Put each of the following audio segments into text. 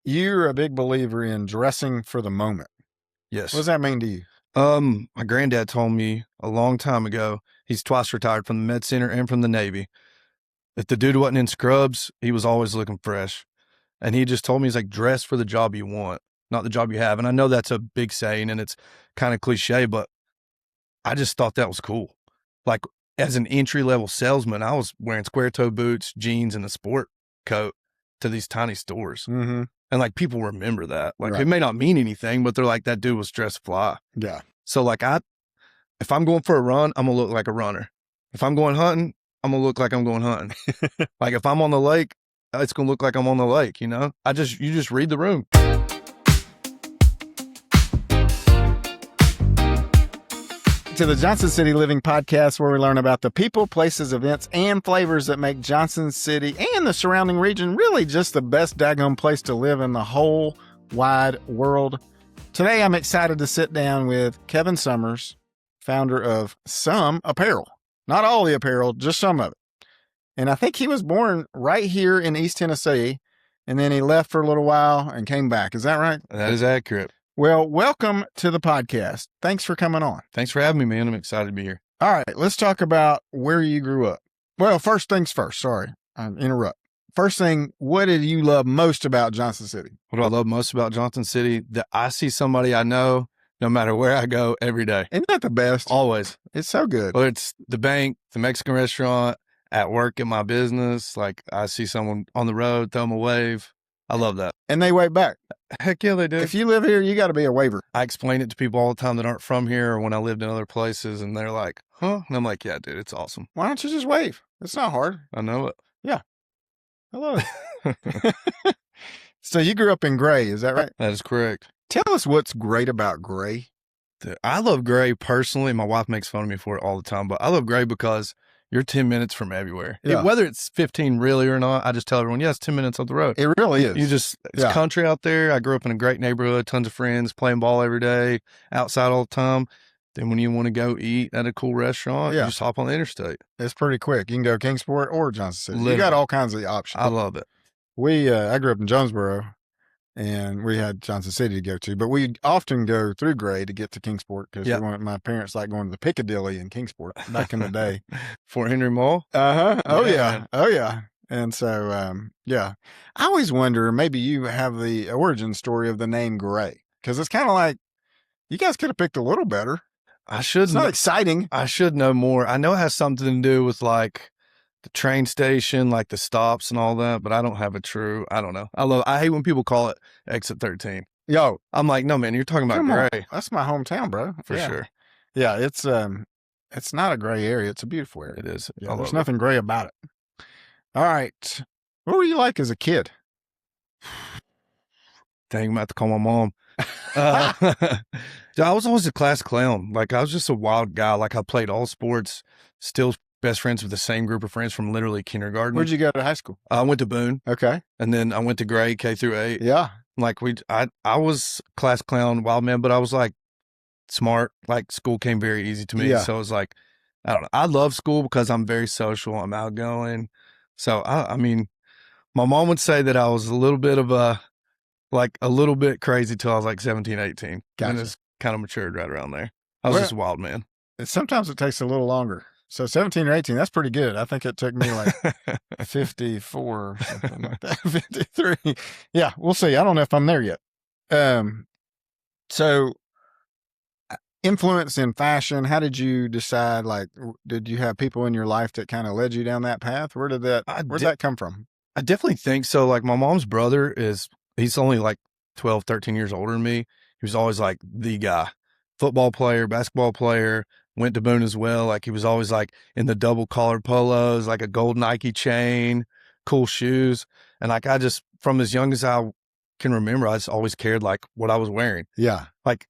you're a big believer in dressing for the moment. Yes. What does that mean to you? My granddad told me a long time ago, he's twice retired from the Med Center and from the Navy. If the dude wasn't in scrubs, he was always looking fresh. And he just told me, he's like, dress for the job you want, not the job you have. And I know that's a big saying and it's kind of cliche, but I just thought that was cool. Like, as an entry-level salesman, I was wearing square-toe boots, jeans, and a sport coat to these tiny stores. Mm-hmm. And, like, people remember that. Like, Right. It may not mean anything, but they're like, that dude was dressed fly. Yeah. So, like, if I'm going for a run, I'm going to look like a runner. If I'm going hunting, I'm going to look like I'm going hunting. Like, if I'm on the lake, it's going to look like I'm on the lake, you know? You just read the room. To the Johnson City Living Podcast, where we learn about the people, places, events, and flavors that make Johnson City and the surrounding region really just the best daggone place to live in the whole wide world. Today, I'm excited to sit down with Kevin Sommers, founder of Some Apparel. Not all the apparel, just some of it. And I think he was born right here in East Tennessee, and then he left for a little while and came back. Is that right? That is accurate. Well, welcome to the podcast. Thanks for coming on. Thanks for having me, man. I'm excited to be here. All right, let's talk about where you grew up. Well, first things first. Sorry, I interrupt. First thing, what did you love most about Johnson City? What do I love most about Johnson City? That I see somebody I know no matter where I go every day. Isn't that the best? Always. It's so good. Whether it's the bank, the Mexican restaurant, at work, in my business, like I see someone on the road, throw them a wave. I love that. And they wave back. Heck yeah, they do. If you live here, you got to be a waver. I explain it to people all the time that aren't from here or when I lived in other places, and they're like, huh? And I'm like, yeah, dude, it's awesome. Why don't you just wave? It's not hard. I know it. Yeah. I love it. So you grew up in Gray, is that right? That is correct. Tell us what's great about Gray. Dude, I love Gray personally. My wife makes fun of me for it all the time, but I love Gray because you're 10 minutes from everywhere. Yeah. Whether it's 15 really or not, I just tell everyone, yeah, it's 10 minutes up the road. It really is. It's country out there. I grew up in a great neighborhood, tons of friends, playing ball every day, outside all the time. Then when you want to go eat at a cool restaurant, you just hop on the interstate. It's pretty quick. You can go Kingsport or Johnson City. Literally. You got all kinds of options. I love it. I grew up in Jonesboro, and we had Johnson City to go to, but we often go through Gray to get to Kingsport because my parents like going to the Piccadilly in Kingsport back in the day. Fort Henry Mall? Uh-huh. Oh, yeah. Oh, yeah. And so, I always wonder, maybe you have the origin story of the name Gray, because it's kind of like, you guys could have picked a little better. It's not exciting. I should know more. I know it has something to do with like the train station, like the stops and all that, but I don't have I don't know. I hate when people call it Exit 13. Yo. I'm like, no, man, you're talking about Gray. That's my hometown, bro. For sure. Yeah, it's not a gray area. It's a beautiful area. It is. Yeah, there's nothing gray about it. All right. What were you like as a kid? Dang, I'm about to call my mom. I was always a class clown. Like, I was just a wild guy. Like, I played all sports, still best friends with the same group of friends from literally kindergarten. Where'd you go to high school? I went to Boone. Okay. And then I went to Gray, K through 8. Yeah. Like, I was class clown, wild man, but I was like smart. Like, school came very easy to me. Yeah. So it was like, I don't know. I love school because I'm very social. I'm outgoing. So, I mean, my mom would say that I was a little bit crazy till I was like 17, 18. Gotcha. And it's kind of matured right around there. I was just a wild man. Sometimes it takes a little longer. So 17 or 18, that's pretty good. I think it took me like 54 or something like that. 53. Yeah, we'll see. I don't know if I'm there yet. So influence in fashion, how did you decide, like, did you have people in your life that kind of led you down that path? Where'd that come from? I definitely think so. Like, my mom's brother he's only like 12, 13 years older than me. He was always like the guy, football player, basketball player, went to Boone as well. Like, he was always like in the double collared polos, like a gold Nike chain, cool shoes. And like, I just, from as young as I can remember, I just always cared like what I was wearing. Yeah. Like,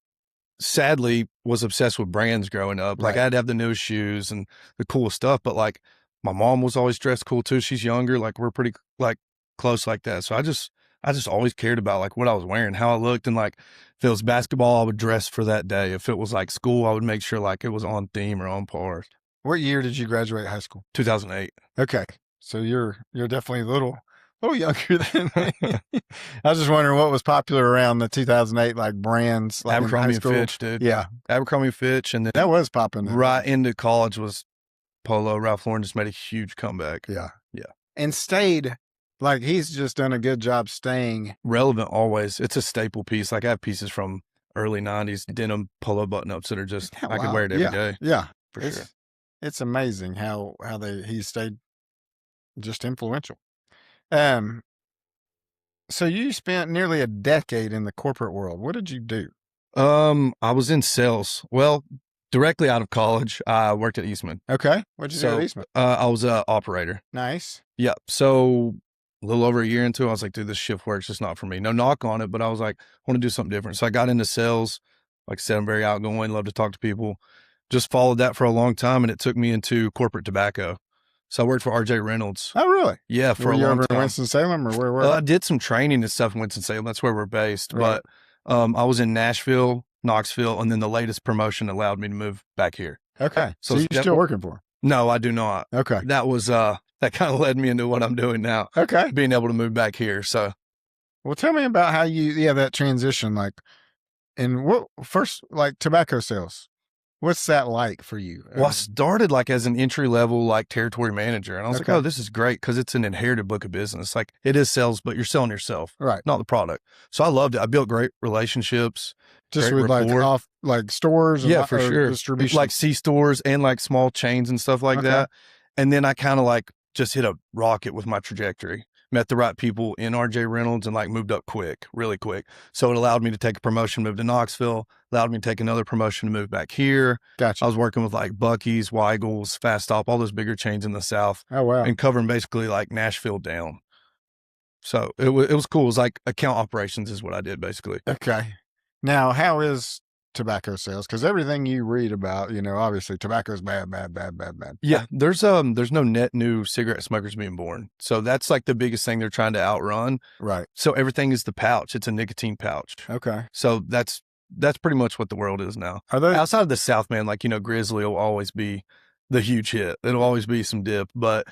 sadly was obsessed with brands growing up. Like, Right. I had to have the newest shoes and the coolest stuff, but like my mom was always dressed cool too. She's younger. Like, we're pretty like close like that. So I just always cared about like what I was wearing, how I looked. And like, if it was basketball, I would dress for that day. If it was like school, I would make sure like it was on theme or on par. What year did you graduate high school? 2008. Okay. So you're definitely a little little younger than me. I was just wondering what was popular around the 2008 like brands, like in high Abercrombie and school. Fitch, dude. Yeah, Abercrombie and Fitch, and then that was popping. right into college was Polo. Ralph Lauren just made a huge comeback. Yeah, Yeah. and stayed. Like he's just done a good job staying relevant always. It's a staple piece. Like I have pieces from early 90s denim polo button ups that are just, Yeah, I could wow. wear it every day. Yeah, for it's, sure. It's amazing how he stayed just influential. So you spent nearly a decade in the corporate world. What did you do? I was in sales. Well, directly out of college, I worked at Eastman. Okay. What'd you do at Eastman? I was an operator. Nice. Yeah. So a little over a year into it, I was like, dude, this shift work's just not for me. No knock on it, but I was like, I want to do something different. So I got into sales. Like I said, I'm very outgoing, love to talk to people. Just followed that for a long time, and it took me into corporate tobacco. So I worked for RJ Reynolds. Oh, really? Yeah, for were a you long over time. in Winston-Salem, or where were you? I did some training and stuff in Winston-Salem. That's where we're based. Right. But I was in Nashville, Knoxville, and then the latest promotion allowed me to move back here. Okay. So you're still working for him? No, I do not. Okay. That was that kind of led me into what I'm doing now. Okay. Being able to move back here. So, well, tell me about how that transition, like, and what first, like tobacco sales. What's that like for you? Well, I started like as an entry level, like territory manager. And I was like, oh, this is great. Cause it's an inherited book of business. Like it is sales, but you're selling yourself, right? Not the product. So I loved it. I built great relationships. Just with rapport. like stores. Yeah, for sure. Distribution. Like C stores and like small chains and stuff like that. And then I kind of like just hit a rocket with my trajectory. Met the right people in RJ Reynolds and like moved up really quick. So it allowed me to take a promotion, move to Knoxville, allowed me to take another promotion to move back here. Gotcha. I was working with like Buc-ee's, Weigel's, Fast Stop, all those bigger chains in the South. Oh, wow. And covering basically like Nashville down. So it was cool. It was like account operations is what I did basically. Okay. Now, how is tobacco sales? Because everything you read about, obviously tobacco is bad. Yeah, there's no net new cigarette smokers being born. So that's like the biggest thing they're trying to outrun. Right. So everything is the pouch. It's a nicotine pouch. Okay. So that's pretty much what the world is now. Are they outside of the South, man? Like Grizzly will always be the huge hit. It'll always be some dip, but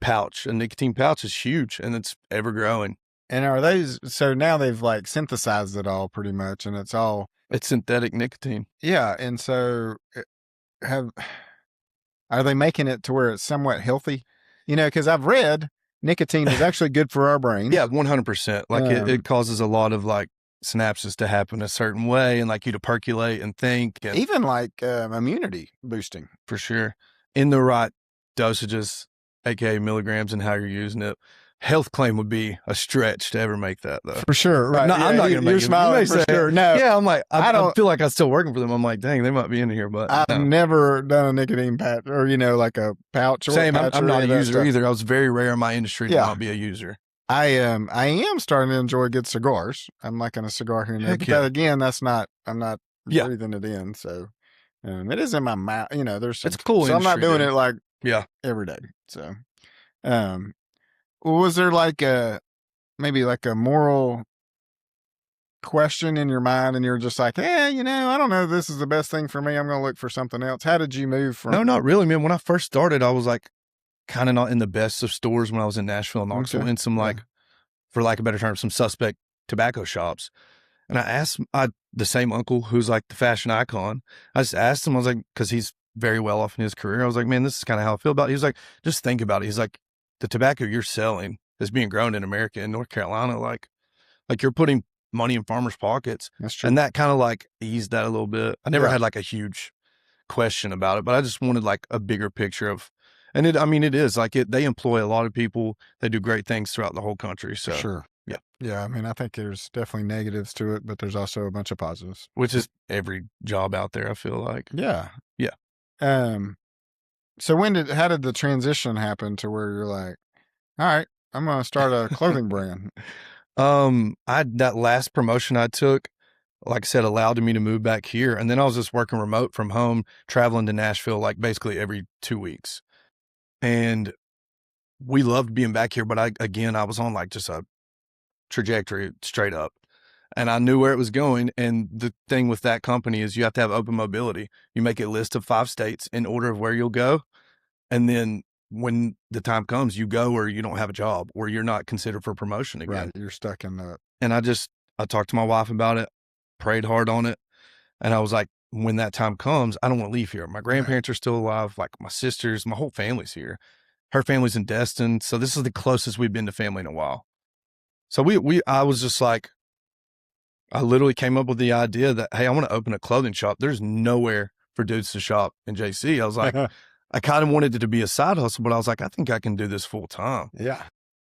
a nicotine pouch is huge and it's ever growing. And are those, so now they've like synthesized it all pretty much and it's synthetic nicotine. Yeah. And so are they making it to where it's somewhat healthy? Because I've read nicotine is actually good for our brain. Yeah, 100%. Like it causes a lot of like synapses to happen a certain way and like you to percolate and think. And even like immunity boosting. For sure. In the right dosages, aka milligrams and how you're using it. Health claim would be a stretch to ever make that though. For sure. Right. No, I'm not going to make You're smiling for sure. No. Yeah, I'm like, I feel like I'm still working for them. I'm like, dang, they might be in here, but I've never done a nicotine patch or, like a pouch. Same. I'm not a user stuff. either. I was very rare in my industry to not be a user. I am starting to enjoy good cigars. I'm liking a cigar here and there. But again, I'm not breathing it in. So it is in my mouth. There's it's cool. So I'm not doing it like every day. So, was there like maybe like a moral question in your mind and you're just like, I don't know if this is the best thing for me. I'm going to look for something else. How did you move from? No, not really, man. When I first started, I was like kind of not in the best of stores when I was in Nashville and Knoxville in some like, for lack of a better term, some suspect tobacco shops. And I asked the same uncle who's like the fashion icon. I just asked him, I was like, because he's very well off in his career. I was like, man, this is kind of how I feel about it. He was like, just think about it. He's like, the tobacco you're selling is being grown in America and North Carolina. Like you're putting money in farmers' pockets. That's true. And that kind of like eased that a little bit. I never had like a huge question about it, but I just wanted like a bigger picture of, and it is like they employ a lot of people. They do great things throughout the whole country. So sure. Yeah. Yeah. I think there's definitely negatives to it, but there's also a bunch of positives. Which is every job out there, I feel like. Yeah. Yeah. So how did the transition happen to where you're like, all right, I'm going to start a clothing brand? That last promotion I took, like I said, allowed me to move back here. And then I was just working remote from home, traveling to Nashville, like basically every 2 weeks. And we loved being back here. But I was on like just a trajectory straight up and I knew where it was going. And the thing with that company is you have to have open mobility. You make a list of 5 states in order of where you'll go. And then when the time comes, you go or you don't have a job or you're not considered for promotion again. Right. You're stuck in the. And I talked to my wife about it, prayed hard on it. And I was like, when that time comes, I don't want to leave here. My grandparents are still alive. Like my sisters, my whole family's here. Her family's in Destin. So this is the closest we've been to family in a while. So I was just like, I literally came up with the idea that, hey, I want to open a clothing shop. There's nowhere for dudes to shop in JC. I was like, I kind of wanted it to be a side hustle, but I was like, I think I can do this full time. Yeah.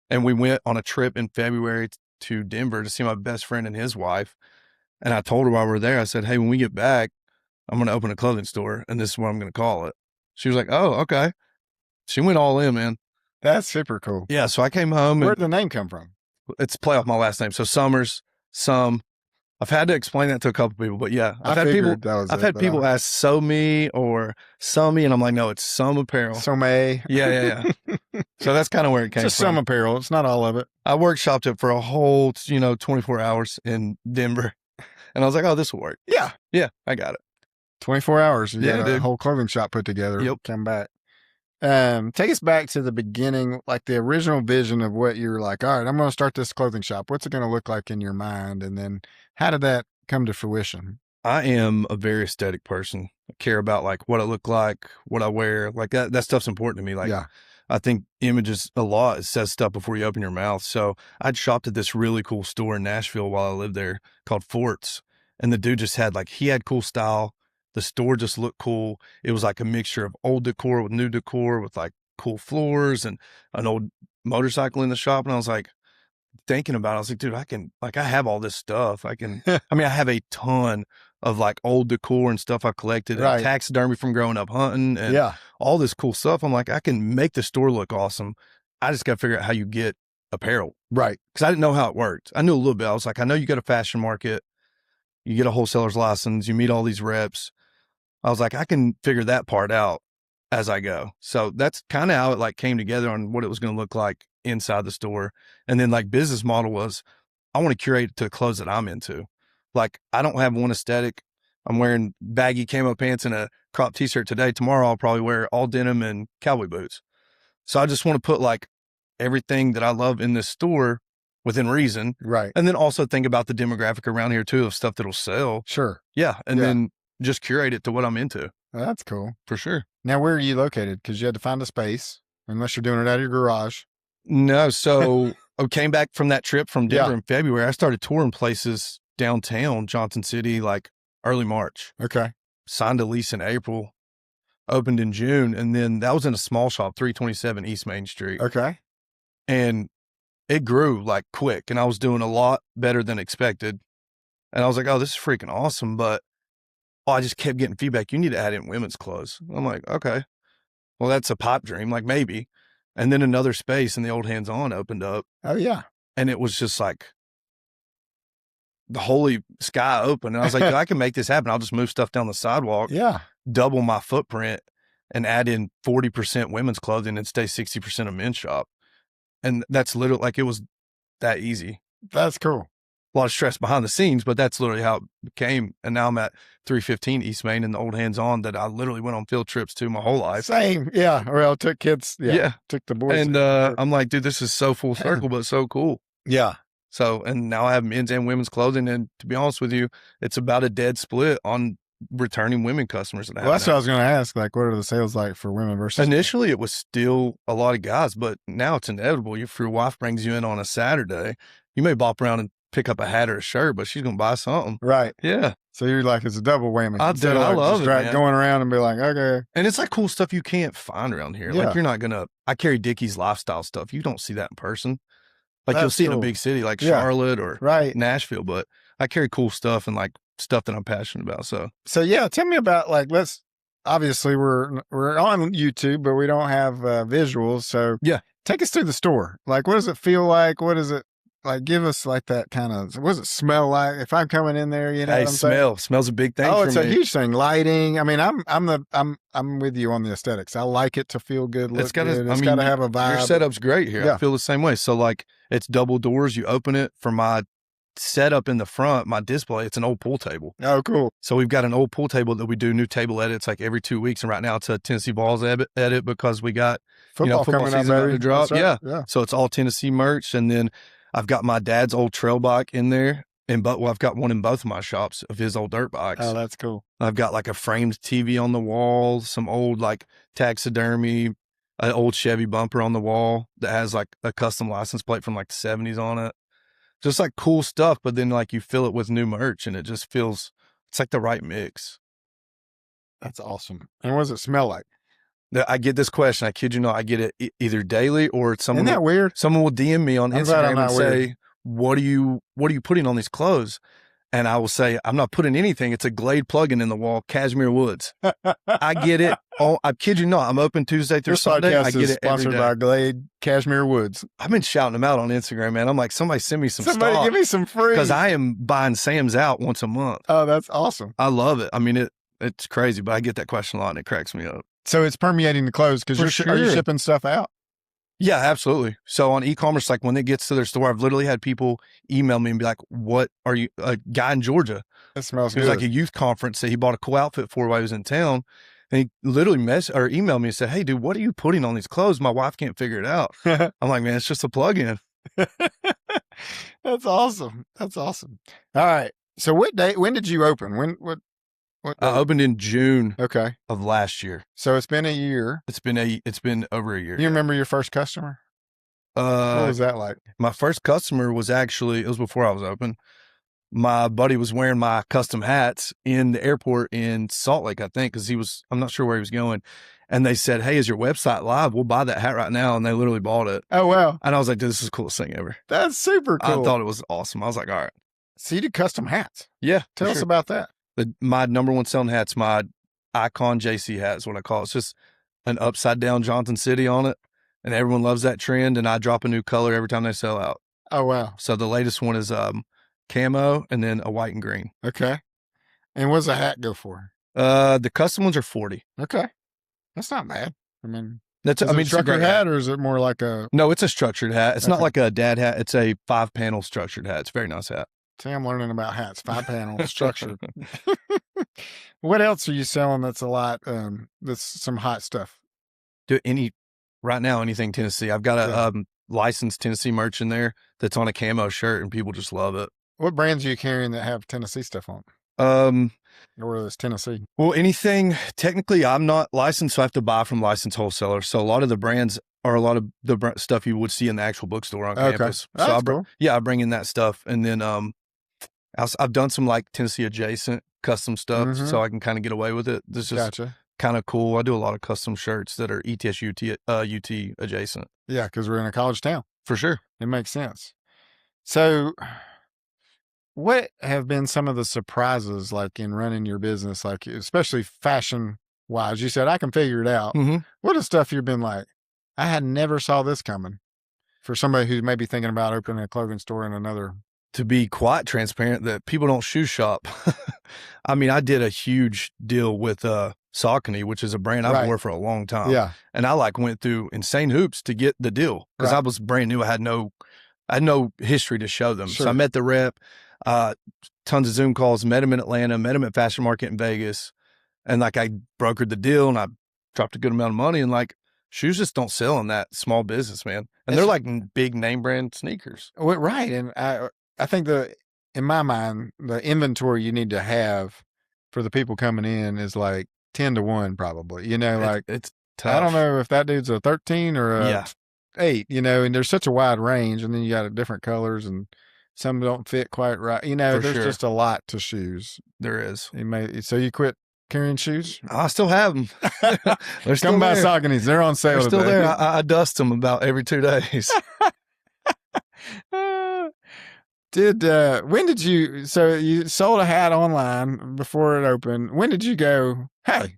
And we went on a trip in February to Denver to see my best friend and his wife. And I told her while we were there, I said, hey, when we get back, I'm going to open a clothing store and this is what I'm going to call it. She was like, oh, okay. She went all in, man. That's super cool. Yeah. So I came home. Where'd the name come from? It's play off my last name. So Sommers, Some. I've had to explain that to a couple people, but yeah, I've had people ask "So Me" or "Summy," and I'm like, no, it's Some Apparel. Some-A. Yeah. So that's kind of where it came from. Just Some Apparel. It's not all of it. I workshopped it for a whole, 24 hours in Denver, and I was like, oh, this will work. Yeah, I got it. 24 hours. You got a dude. whole clothing shop put together. Yep. Come back. Take us back to the beginning, like the original vision of what you were like, all right, I'm going to start this clothing shop. What's it going to look like in your mind? And then how did that come to fruition? I am a very aesthetic person. I care about like what I look like, what I wear, like that stuff's important to me. Like, yeah. I think images a lot. It says stuff before you open your mouth. So I'd shopped at this really cool store in Nashville while I lived there called Forts. And the dude just had he had cool style. The store just looked cool. It was like a mixture of old decor with new decor with like cool floors and an old motorcycle in the shop. And I was like, thinking about it, I was like, dude, I have all this stuff. I have a ton of like old decor and stuff I collected and taxidermy from growing up hunting and all this cool stuff. I'm like, I can make the store look awesome. I just got to figure out how you get apparel. Right. Cause I didn't know how it worked. I knew a little bit. I was like, I know you got a fashion market, you get a wholesaler's license, you meet all these reps. I was like, I can figure that part out as I go. So that's kind of how it like came together on what it was going to look like inside the store. And then like business model was, I want to curate it to the clothes that I'm into. Like I don't have one aesthetic. I'm wearing baggy camo pants and a crop t-shirt today. Tomorrow I'll probably wear all denim and cowboy boots. So I just want to put like everything that I love in this store within reason. Right. And then also think about the demographic around here too of stuff that'll sell. Sure. Yeah. And then just curate it to what I'm into. That's cool. For sure. Now, where are you located? Because you had to find a space, unless you're doing it out of your garage. No. So I came back from that trip from Denver in February. I started touring places downtown, Johnson City, like early March. Okay. Signed a lease in April, opened in June. And then that was in a small shop, 327 East Main Street. Okay. And it grew like quick. And I was doing a lot better than expected. And I was like, oh, this is freaking awesome. But I just kept getting feedback. You need to add in women's clothes. I'm like, okay, well, that's a pipe dream. Like maybe. And then another space in the old Hands On opened up. Oh yeah. And it was just like the holy sky opened. And I was like, I can make this happen. I'll just move stuff down the sidewalk. Yeah. Double my footprint and add in 40% women's clothing and stay 60% of men's shop. And that's literally like, it was that easy. That's cool. A lot of stress behind the scenes, but that's literally how it became. And now I'm at 315 East Main in the old Hands On that I literally went on field trips to my whole life. Same. Yeah. Well, took kids. Yeah. Took the boys. And I'm like, dude, this is so full circle, but so cool. Yeah. So, and now I have men's and women's clothing. And to be honest with you, it's about a dead split on returning women customers. Well, that's what I was going to ask. Like, what are the sales like for women versus? Initially, it was still a lot of guys, but now it's inevitable. If your wife brings you in on a Saturday, you may bop around and pick up a hat or a shirt, but she's going to buy something. Right. Yeah. So you're like, it's a double whammy. I love it, man. Going around and be like, okay. And it's like cool stuff you can't find around here. Yeah. Like you're not going to, I carry Dickies lifestyle stuff. You don't see that in person. Like That's you'll see it in a cool. big city like Charlotte or Nashville, but I carry cool stuff and like stuff that I'm passionate about. So yeah, tell me about like, obviously we're on YouTube, but we don't have visuals. So take us through the store. Like, what does it feel like? What is it? Like, give us like that kind of, what does it smell like? If I'm coming in there, you know, hey, smells a big thing. Oh, for it's me. a huge thing. Lighting. I mean, I'm with you on the aesthetics. I like it to feel good. Look good. It's got to have a vibe. Your setup's great here. Yeah. I feel the same way. So like, it's double doors. You open it. For my setup in the front, my display, it's an old pool table. Oh, cool. So we've got an old pool table that we do new table edits like every 2 weeks. And right now it's a Tennessee Balls edit because we got Football football coming up, season about baby. to drop. That's right. Yeah. So it's all Tennessee merch. And then I've got my dad's old trail bike in there. I've got one in both of my shops of his old dirt bikes. Oh, that's cool. I've got like a framed TV on the wall, some old like taxidermy, an old Chevy bumper on the wall that has like a custom license plate from like the 70s on it. Just like cool stuff, but then like you fill it with new merch and it just feels, it's like the right mix. That's awesome. And what does it smell like? I get this question. I kid you not. I get it either daily or Isn't that weird? Someone will DM me on I'm glad I'm Instagram and not say, weird. what are you putting on these clothes? And I will say, I'm not putting anything. It's a Glade plug-in in the wall, Cashmere Woods. I get it. Oh, I kid you not. I'm open Tuesday through This Sunday. podcast I get is it every sponsored day. by Glade Cashmere Woods. I've been shouting them out on Instagram, man. I'm like, somebody send me some Somebody stock. give me some free. Because I am buying Sam's out once a month. Oh, that's awesome. I love it. I mean, it's crazy, but I get that question a lot and it cracks me up. So it's permeating the clothes because are you sure. shipping stuff out? Yeah, absolutely. So on e-commerce, like when it gets to their store, I've literally had people email me and be like, what are you, a guy in Georgia? It smells It was good. like a youth conference that he bought a cool outfit for while he was in town. And he literally emailed me and said, hey, dude, what are you putting on these clothes? My wife can't figure it out. I'm like, man, it's just a plug-in. That's awesome. That's awesome. All right. So when did you open? What I day? opened in June Okay. of last year. So it's been a year. It's been over a year. You remember your first customer? What was that like? My first customer was it was before I was open. My buddy was wearing my custom hats in the airport in Salt Lake, I think, because I'm not sure where he was going. And they said, hey, is your website live? We'll buy that hat right now. And they literally bought it. Oh, wow. And I was like, dude, this is the coolest thing ever. That's super cool. I thought it was awesome. I was like, all right. So you did custom hats. Yeah. Tell us sure. about that. My number one selling hat's my Icon JC hat is what I call it. It's just an upside down Johnson City on it. And everyone loves that trend. And I drop a new color every time they sell out. Oh, wow. So the latest one is camo and then a white and green. Okay. And what's the hat go for? The custom ones are 40. Okay. That's not bad. I mean, That's is it a it's a trucker great hat or is it more like a... No, it's a structured hat. It's not Okay. like a dad hat. It's a 5-panel structured hat. It's a very nice hat. See, I'm learning about hats. 5-panel structure. What else are you selling that's a lot? That's some hot stuff. Right now, anything Tennessee. I've got a licensed Tennessee merch in there that's on a camo shirt and people just love it. What brands are you carrying that have Tennessee stuff on? Or is Tennessee? Well, anything, technically I'm not licensed, so I have to buy from licensed wholesalers. So a lot of the brands are a lot of the stuff you would see in the actual bookstore on campus. Oh, So that's cool. I bring in that stuff. And then I've done some like Tennessee adjacent custom stuff Mhm. so I can kind of get away with it. This is Gotcha. kind of cool. I do a lot of custom shirts that are ETSU UT adjacent. Yeah, because we're in a college town. For sure. It makes sense. So what have been some of the surprises like in running your business, like especially fashion wise? You said I can figure it out. Mm-hmm. What is stuff you've been like, I had never saw this coming for somebody who's maybe thinking about opening a clothing store in another? To be quite transparent, that people don't shoe shop. I mean, I did a huge deal with Saucony, which is a brand I've Right. worn for a long time. Yeah. And I went through insane hoops to get the deal because Right. I was brand new. I had no history to show them. Sure. So I met the rep, tons of Zoom calls, met him in Atlanta, met him at Fashion Market in Vegas. And like I brokered the deal and I dropped a good amount of money and like shoes just don't sell in that small business, man. And they're like big name brand sneakers. Well, right. And I think in my mind, the inventory you need to have for the people coming in is like 10 to 1, probably, like It's tough. I don't know if that dude's a 13 or a 8, and there's such a wide range and then you got different colors and some don't fit quite right. There's sure. just a lot to shoes. There is. So you quit carrying shoes? I still have them. They're still Come by there. Saucony's. They're on sale They're still today. there. I dust them about every 2 days. So you sold a hat online before it opened. When did you go, hey,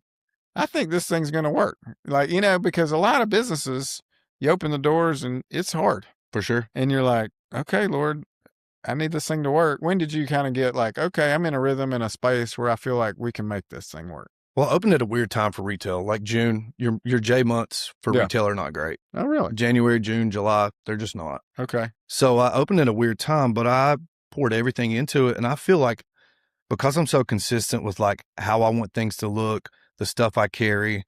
I think this thing's going to work? Like, because a lot of businesses, you open the doors and it's hard. For sure. And you're like, okay, Lord, I need this thing to work. When did you kind of get like, okay, I'm in a rhythm, in a space where I feel like we can make this thing work? Well, I opened at a weird time for retail, like June. Your J months for retail are not great. Oh, really? January, June, July, they're just not. Okay. So I opened at a weird time, but I poured everything into it. And I feel like because I'm so consistent with like how I want things to look, the stuff I carry,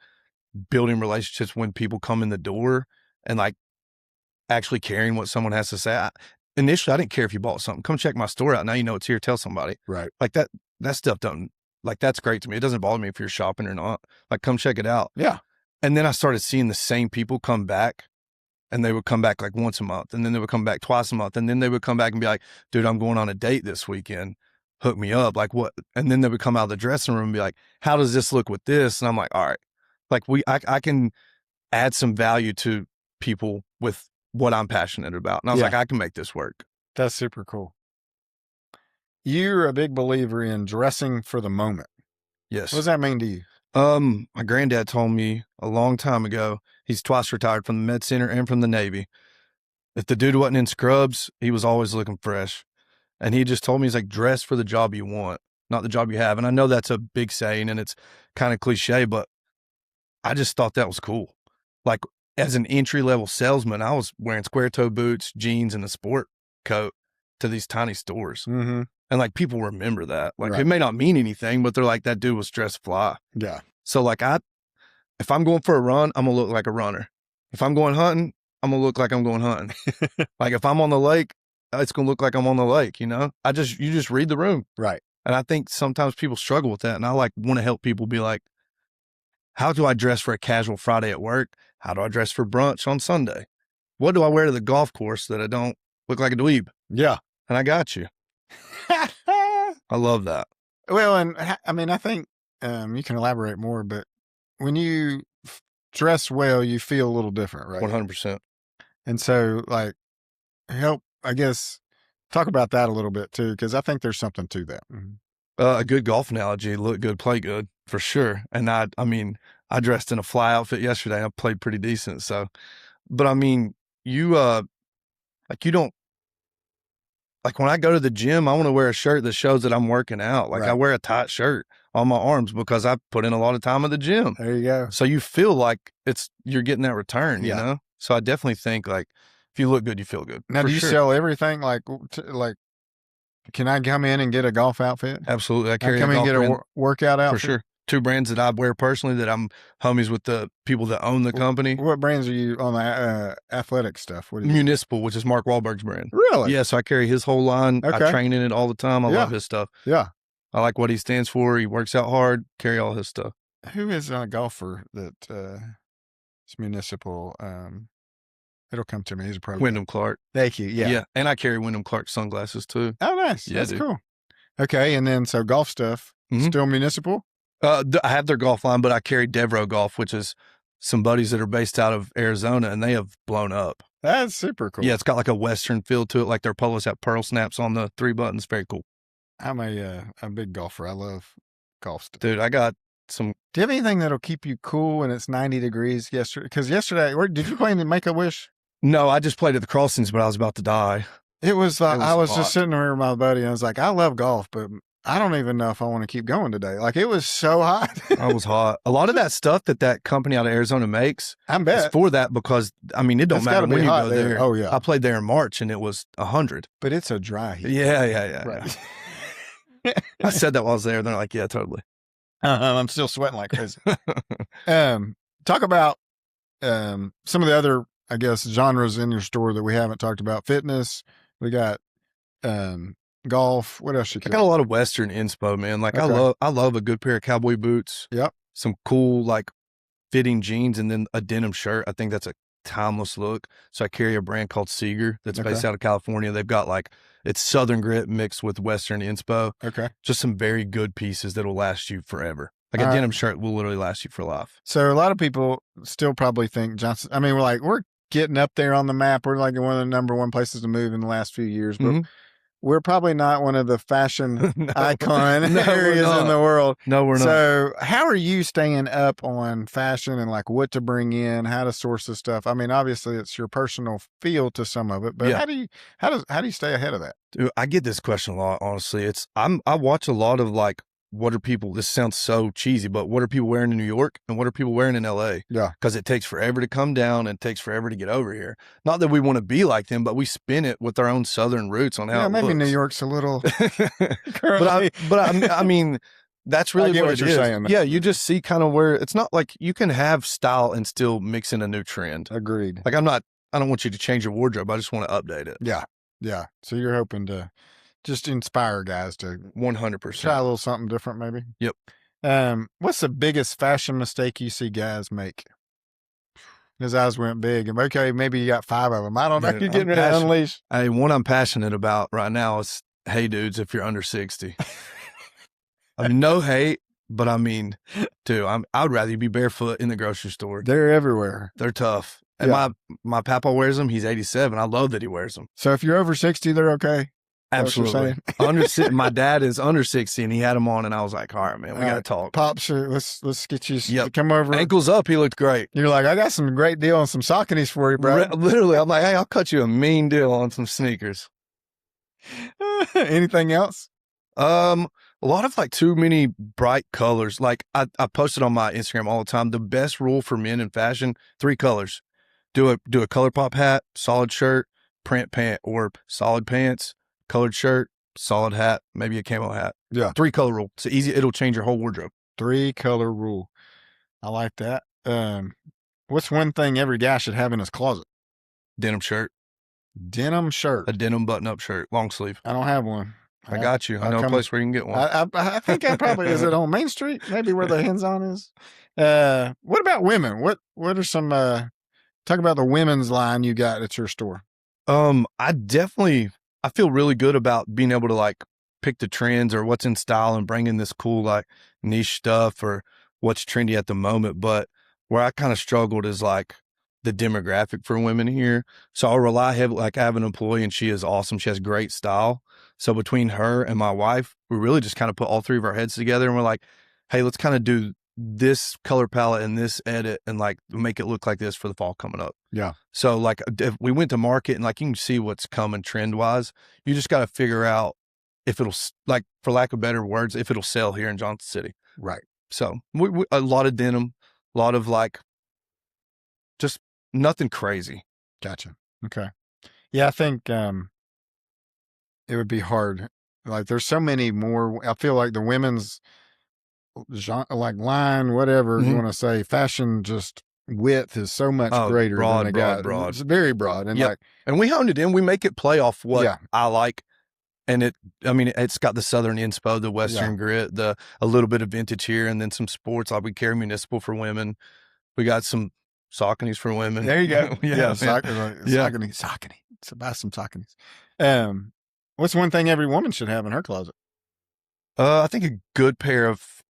building relationships when people come in the door and like actually caring what someone has to say. Initially, I didn't care if you bought something. Come check my store out. Now you know it's here. Tell somebody. Right. Like that stuff doesn't, like, that's great to me. It doesn't bother me if you're shopping or not. Like, come check it out. Yeah. And then I started seeing the same people come back, and they would come back like once a month, and then they would come back twice a month, and then they would come back and be like, dude, I'm going on a date this weekend. Hook me up. Like, what? And then they would come out of the dressing room and be like, how does this look with this? And I'm like, all right, like I can add some value to people with what I'm passionate about. And I was like, I can make this work. That's super cool. You're a big believer in dressing for the moment. Yes. What does that mean to you? My granddad told me a long time ago, he's twice retired from the Med Center and from the Navy. If the dude wasn't in scrubs, he was always looking fresh. And he just told me, he's like, dress for the job you want, not the job you have. And I know that's a big saying and it's kind of cliche, but I just thought that was cool. Like, as an entry-level salesman, I was wearing square-toe boots, jeans, and a sport coat to these tiny stores. Mm-hmm. And like, people remember that. Like, Right. It may not mean anything, but they're like, that dude was dressed fly. Yeah. So like, if I'm going for a run, I'm gonna look like a runner. If I'm going hunting, I'm gonna look like I'm going hunting. Like, if I'm on the lake, it's gonna look like I'm on the lake, you know? You just read the room. Right. And I think sometimes people struggle with that. And I like want to help people be like, how do I dress for a casual Friday at work? How do I dress for brunch on Sunday? What do I wear to the golf course that I don't look like a dweeb? Yeah. And I got you. I love that. Well, and I mean, I think you can elaborate more, but when you dress well, you feel a little different, right? 100%. And so, like, I guess, talk about that a little bit too, because I think there's something to that. Mm-hmm. A good golf analogy: look good, play good, for sure. And I mean, I dressed in a fly outfit yesterday. I played pretty decent. So, but I mean, you don't, like, when I go to the gym, I want to wear a shirt that shows that I'm working out. Like, Right. I wear a tight shirt on my arms because I put in a lot of time at the gym. There you go. So you feel like you're getting that return, you Yeah. know? So I definitely think, like, if you look good, you feel good. Now, For do you sure. sell everything? Like, can I come in and get a golf outfit? Absolutely. I I carry come a in and golf get a brand, workout outfit? for sure. 2 brands that I wear personally that I'm homies with the people that own the company. What brands are you on the athletic stuff? What do you Municipal, which is Mark Wahlberg's brand. Really? Yeah, so I carry his whole line. Okay. I train in it all the time. I Yeah. love his stuff. Yeah. I like what he stands for. He works out hard. Carry all his stuff. Who is a golfer that is municipal? It'll come to me. He's a pro. Wyndham Clark. Thank you. Yeah. And I carry Wyndham Clark sunglasses too. Oh, nice. Yeah, That's dude. cool. Okay, and then so golf stuff Mhm. still municipal. I have their golf line, but I carry Devro Golf, which is some buddies that are based out of Arizona, and they have blown up. That's super cool. Yeah, it's got like a Western feel to it. Like their polos have pearl snaps on the 3 buttons. Very cool. I'm a big golfer. I love golf stuff. Dude, I got some. Do you have anything that'll keep you cool when it's 90 degrees yesterday? Because yesterday, did you play in the Make-A-Wish? No, I just played at the Crossings, but I was about to die. It was I was hot. just sitting there with my buddy, and I was like, I love golf, but I don't even know if I want to keep going today. Like, it was so hot. I was hot. A lot of that stuff that company out of Arizona makes I is bet. for that because, I mean, it don't It's matter gotta be when you hot go there. there. Oh, yeah. I played there in March and it was 100. But it's a dry heat. Yeah. Right. I said that while I was there. They're like, yeah, totally. I'm still sweating like crazy. Talk about some of the other, I guess, genres in your store that we haven't talked about. Fitness. We got golf. What else you I got a lot of Western inspo, man. Like Okay. I love a good pair of cowboy boots. Yep. Some cool like fitting jeans and then a denim shirt. I think that's a timeless look. So I carry a brand called Seeger that's Okay. based out of California. They've got like, it's Southern grit mixed with Western inspo. Okay. Just some very good pieces that'll last you forever. Like a All right. denim shirt will literally last you for life. So a lot of people still probably think Johnson. I mean, we're getting up there on the map. We're like one of the number one places to move in the last few years, but Mhm. we're probably not one of the fashion No. icon No, we're areas in not. the world. No, we're not. So how are you staying up on fashion and like what to bring in, how to source this stuff? I mean, obviously it's your personal feel to some of it, but Yeah. how do you stay ahead of that? Dude, I get this question a lot, honestly. I watch a lot of like, what are people, this sounds so cheesy, but what are people wearing in New York and what are people wearing in LA? Yeah. Because it takes forever to come down and it takes forever to get over here. Not that we want to be like them, but we spin it with our own Southern roots on how Yeah, it maybe looks. New York's a little but currently. I mean, That's really get what what it you're is. saying. Yeah, you just see kind of where it's not like you can have style and still mix in a new trend. Agreed. Like I don't want you to change your wardrobe. I just want to update it. Yeah. Yeah. So you're hoping to just inspire guys to 100%. try a little something different, maybe. Yep. What's the biggest fashion mistake you see guys make? His eyes went big. And okay, maybe you got 5 of them. I don't know. Dude, You're getting ready to unleash. One I'm passionate about right now is, hey, dudes, if you're under 60. I mean, no hate, but I mean, dude, I would rather you be barefoot in the grocery store. They're everywhere. They're tough. And my papa wears them. He's 87. I love that he wears them. So if you're over 60, they're okay? Absolutely. My dad is under 60 and he had them on and I was like, all right, man, we got to talk. Pops, let's get you come over. Ankles up. He looked great. You're like, I got some great deal on some Sauconys for you, bro. Literally, I'm like, hey, I'll cut you a mean deal on some sneakers. Anything else? A lot of like too many bright colors. Like I posted on my Instagram all the time. The best rule for men in fashion: 3 colors. Do a color pop hat, solid shirt, print pant, or solid pants, colored shirt, solid hat, maybe a camo hat. Yeah. 3 color rule. It's easy. It'll change your whole wardrobe. 3 color rule. I like that. What's one thing every guy should have in his closet? Denim shirt. Denim shirt. A denim button-up shirt, long sleeve. I don't have one. I got you. I know a place where you can get one. I think I probably is it on Main Street, maybe where the Hands On is. What about women? What are some talk about the women's line you got at your store? I feel really good about being able to like pick the trends or what's in style and bring in this cool like niche stuff or what's trendy at the moment. But where I kind of struggled is like the demographic for women here. So I'll rely heavily, like I have an employee and she is awesome. She has great style. So between her and my wife, we really just kind of put all 3 of our heads together and we're like, hey, let's kind of do this color palette and this edit and like make it look like this for the fall coming up. Yeah. So like if we went to market and like you can see what's coming trend wise, you just got to figure out if it'll, like for lack of better words, if it'll sell here in Johnson City. Right. So we a lot of denim, a lot of like just nothing crazy. Gotcha. Okay. Yeah, I think it would be hard. Like there's so many more. I feel like the women's genre, like line, whatever you want to say, fashion just width is so much greater than they got. Broad. It's very broad. And like, and we honed it in. We make it play off what I like. And it's got the Southern inspo, the Western grit, a little bit of vintage here, and then some sports. Like we carry municipal for women. We got some Sauconys for women. There you go. Saucony. So buy some Sauconys. What's one thing every woman should have in her closet? I think a good pair of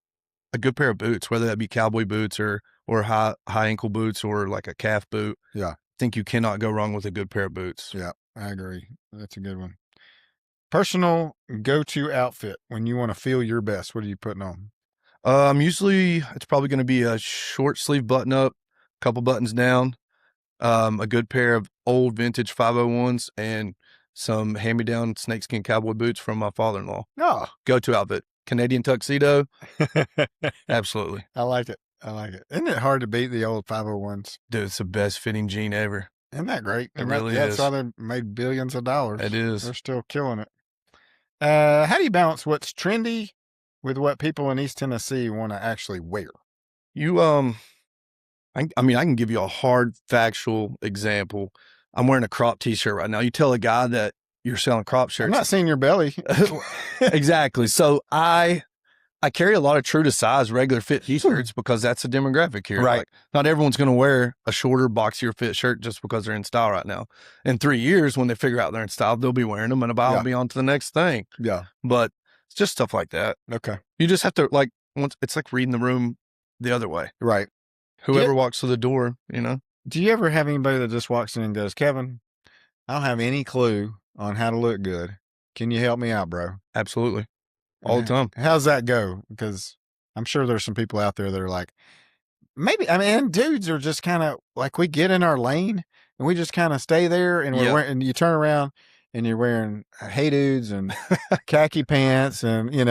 boots, whether that be cowboy boots or high ankle boots or like a calf boot. Yeah. I think you cannot go wrong with a good pair of boots. Yeah, I agree. That's a good one. Personal go-to outfit when you want to feel your best. What are you putting on? Usually it's probably going to be a short sleeve button up, couple buttons down, a good pair of old vintage 501s and some hand-me-down snakeskin cowboy boots from my father-in-law. Oh. Go-to outfit. Canadian tuxedo. Absolutely. I like it. Isn't it hard to beat the old 501s? Dude, it's the best fitting jean ever. Isn't that great? It really is. That's why they made billions of dollars. It is. They're still killing it. How do you balance what's trendy with what people in East Tennessee want to actually wear? You, I can give you a hard factual example. I'm wearing a crop t-shirt right now. You tell a guy that you're selling crop shirts. I'm not seeing your belly. Exactly. So I carry a lot of true to size regular fit t-shirts because that's a demographic here. Right. Like, not everyone's going to wear a shorter, boxier fit shirt just because they're in style right now. In 3 years, when they figure out they're in style, they'll be wearing them and I'll be on to the next thing. Yeah. But it's just stuff like that. Okay. You just have to it's like reading the room the other way. Right. Whoever walks through the door, Do you ever have anybody that just walks in and goes, Kevin, I don't have any clue on how to look good. Can you help me out, bro? Absolutely. All the time. How's that go? Because I'm sure there's some people out there that are like, maybe, and dudes are just kind of like, we get in our lane and we just kind of stay there and we're wearing, and you turn around and you're wearing hey dudes and khaki pants and, you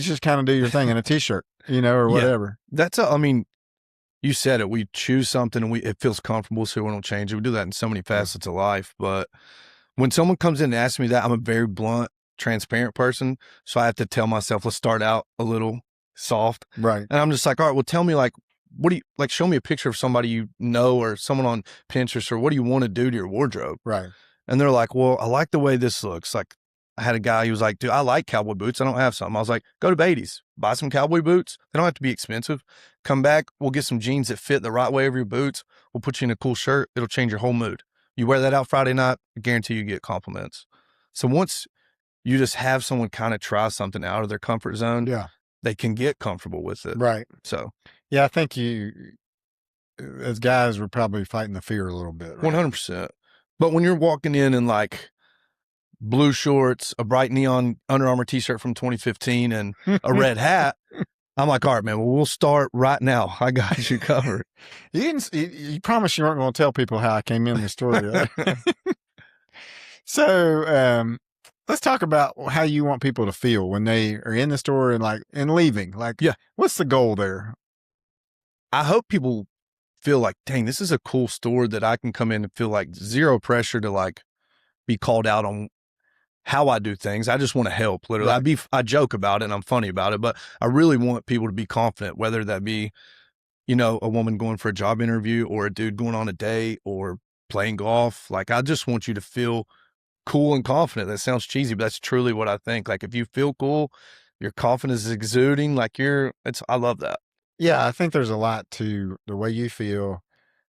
just kind of do your thing in a t-shirt, or whatever. That's you said it. We choose something and it feels comfortable, so we don't change it. We do that in so many facets of life. But when someone comes in and asks me that, I'm a very blunt, transparent person. So I have to tell myself, let's start out a little soft. Right. And I'm just like, all right, well, tell me, like, what do you, like, show me a picture of somebody you know or someone on Pinterest, or what do you want to do to your wardrobe? Right. And they're like, well, I like the way this looks. Like, I had a guy, he was like, dude, I like cowboy boots. I don't have some. I was like, go to Beatty's, buy some cowboy boots. They don't have to be expensive. Come back, we'll get some jeans that fit the right way over your boots. We'll put you in a cool shirt. It'll change your whole mood. You wear that out Friday night, I guarantee you get compliments. So once you just have someone kind of try something out of their comfort zone, Yeah. they can get comfortable with it. Right. So yeah, I think you, as guys, we're probably fighting the fear a little bit. Right? 100%. But when you're walking in like blue shorts, a bright neon Under Armour t-shirt from 2015, and a red hat, I'm like, all right, man, well, we'll start right now. I got you covered. You promised you weren't going to tell people how I came in the story. So let's talk about how you want people to feel when they are in the store and leaving. Like, yeah, what's the goal there? I hope people feel like, dang, this is a cool store that I can come in and feel like zero pressure to like be called out on how I do things. I just want to help. Literally, right. I joke about it and I'm funny about it, but I really want people to be confident, whether that be, you know, a woman going for a job interview or a dude going on a date or playing golf. Like, I just want you to feel cool and confident. That sounds cheesy, but that's truly what I think. Like, if you feel cool, your confidence is exuding, like I love that. Yeah, I think there's a lot to the way you feel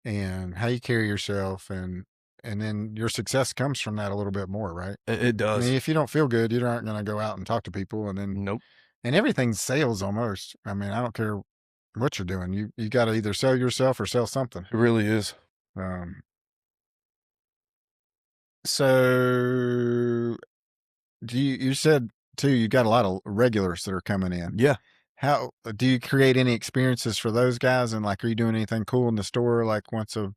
and how you carry yourself, and then your success comes from that a little bit more, right? It does. I mean, if you don't feel good, you aren't going to go out and talk to people, and then nope. And everything's sales almost. I mean, I don't care what you're doing. You got to either sell yourself or sell something. It really is. So you said too, you got a lot of regulars that are coming in. Yeah. How do you create any experiences for those guys? And like, are you doing anything cool in the store? Like once a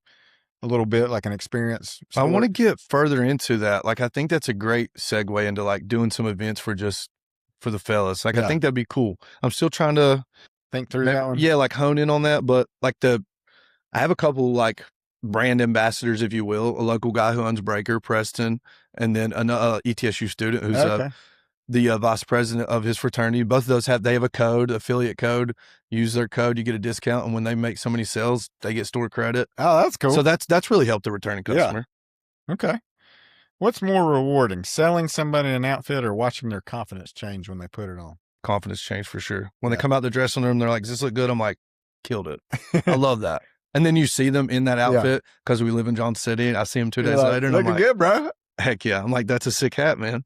little bit, like an experience store? I want to get further into that. Like, I think that's a great segue into like doing some events for the fellas. Like, I think that'd be cool. I'm still trying to think through that one. Yeah. Like hone in on that. But like I have a couple like brand ambassadors, if you will, a local guy who owns Breaker, Preston, and then an ETSU student who's the vice president of his fraternity. Both of those have a code, affiliate code. Use their code, you get a discount, and when they make so many sales, they get store credit. Oh, that's cool. So that's really helped the returning customer. Yeah. Okay. What's more rewarding, selling somebody an outfit or watching their confidence change when they put it on? Confidence change for sure. When they come out the dressing room, they're like, "Does this look good?" I'm like, "Killed it." I love that. And then you see them in that outfit because we live in Johnson City, and I see them 2 days later, and looking I'm like, good, bro. Heck yeah. I'm like, that's a sick hat, man.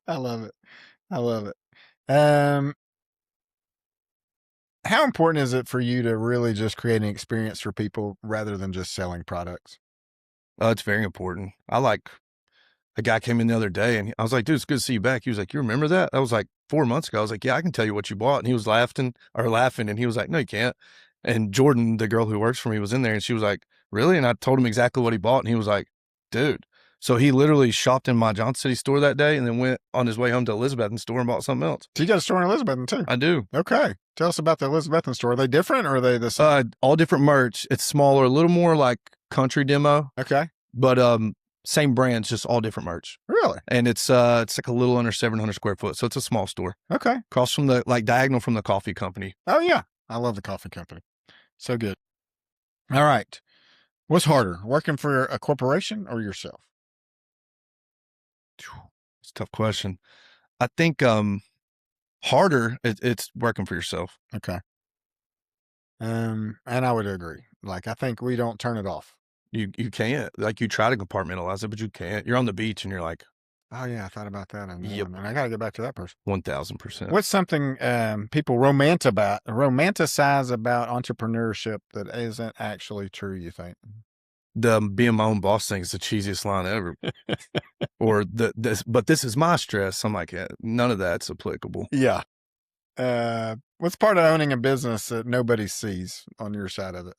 I love it. How important is it for you to really just create an experience for people rather than just selling products? It's very important. A guy came in the other day and I was like, dude, it's good to see you back. He was like, you remember that? That was like 4 months ago. I was like, yeah, I can tell you what you bought. And he was laughing. And he was like, no, you can't. And Jordan, the girl who works for me, was in there and she was like, really? And I told him exactly what he bought. And he was like, dude. So he literally shopped in my Johnson City store that day and then went on his way home to Elizabethton store and bought something else. So you got a store in Elizabethton too? I do. Okay. Tell us about the Elizabethton store. Are they different or are they the same? All different merch. It's smaller, a little more like country demo. Okay. But same brands, just all different merch. Really? And it's like a little under 700 square foot. So it's a small store. Okay. Across from diagonal from the coffee company. Oh yeah. I love the coffee company. So good. All right. What's harder, working for a corporation or yourself? It's a tough question. I think harder, it's working for yourself. Okay. And I would agree. Like, I think we don't turn it off. You can't. Like, you try to compartmentalize it, but you can't. You're on the beach and you're like, oh yeah, I thought about that. And I got to get back to that person. 1000%. What's something people romanticize about entrepreneurship that isn't actually true, you think? The being my own boss thing is the cheesiest line ever. Or but this is my stress. I'm like, yeah, none of that's applicable. Yeah. What's part of owning a business that nobody sees on your side of it?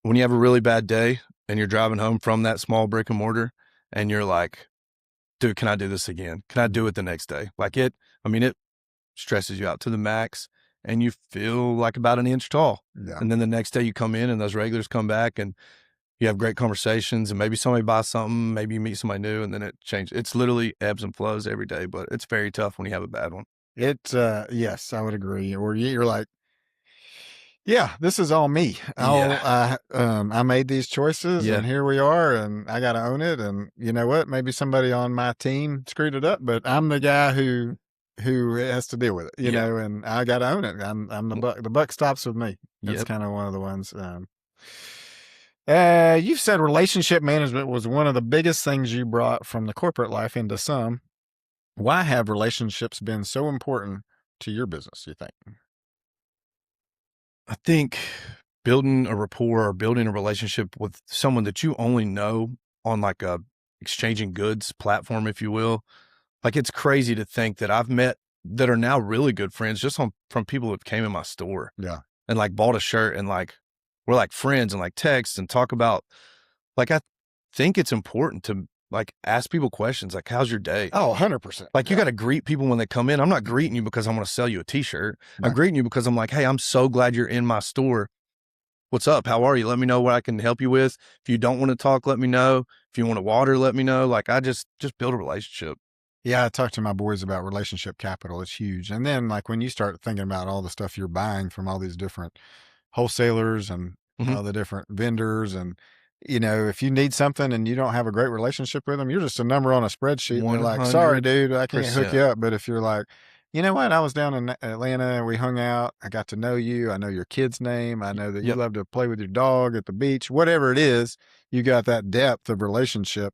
When you have a really bad day and you're driving home from that small brick and mortar and you're like, dude, can I do this again? Can I do it the next day? Like it stresses you out to the max and you feel like about an inch tall. Yeah. And then the next day you come in and those regulars come back and you have great conversations and maybe somebody buys something, maybe you meet somebody new and then it changes. It's literally ebbs and flows every day, but it's very tough when you have a bad one. Yes, I would agree. Or you're like, yeah, this is all me. Yeah. I made these choices Yeah. and here we are and I got to own it. And you know what? Maybe somebody on my team screwed it up, but I'm the guy who has to deal with it, you Yeah. know, and I got to own it. I'm the buck stops with me. That's Yep. kind of one of the ones. You've said relationship management was one of the biggest things you brought from the corporate life into some. Why have relationships been so important to your business, you think? I think building a rapport or building a relationship with someone that you only know on like a exchanging goods platform, if you will, like it's crazy to think that I've met that are now really good friends just from people that came in my store Yeah. and like bought a shirt and like we're like friends and like text and talk about like I think it's important to like ask people questions like how's your day? Oh, 100%. Like you got to greet people when they come in. I'm not greeting you because I want to sell you a t-shirt. I'm No. greeting you because I'm like, "Hey, I'm so glad you're in my store. What's up? How are you? Let me know what I can help you with. If you don't want to talk, let me know. If you want to water, let me know." Like I just build a relationship. Yeah, I talked to my boys about relationship capital. It's huge. And then like when you start thinking about all the stuff you're buying from all these different wholesalers and Mhm. all the different vendors and you know, if you need something and you don't have a great relationship with them, you're just a number on a spreadsheet and they're like, "Sorry, dude, I can't hook 100%. you up." But if you're like, "You know what? I was down in Atlanta and we hung out. I got to know you. I know your kid's name. I know that you Yep. love to play with your dog at the beach. Whatever it is, you got that depth of relationship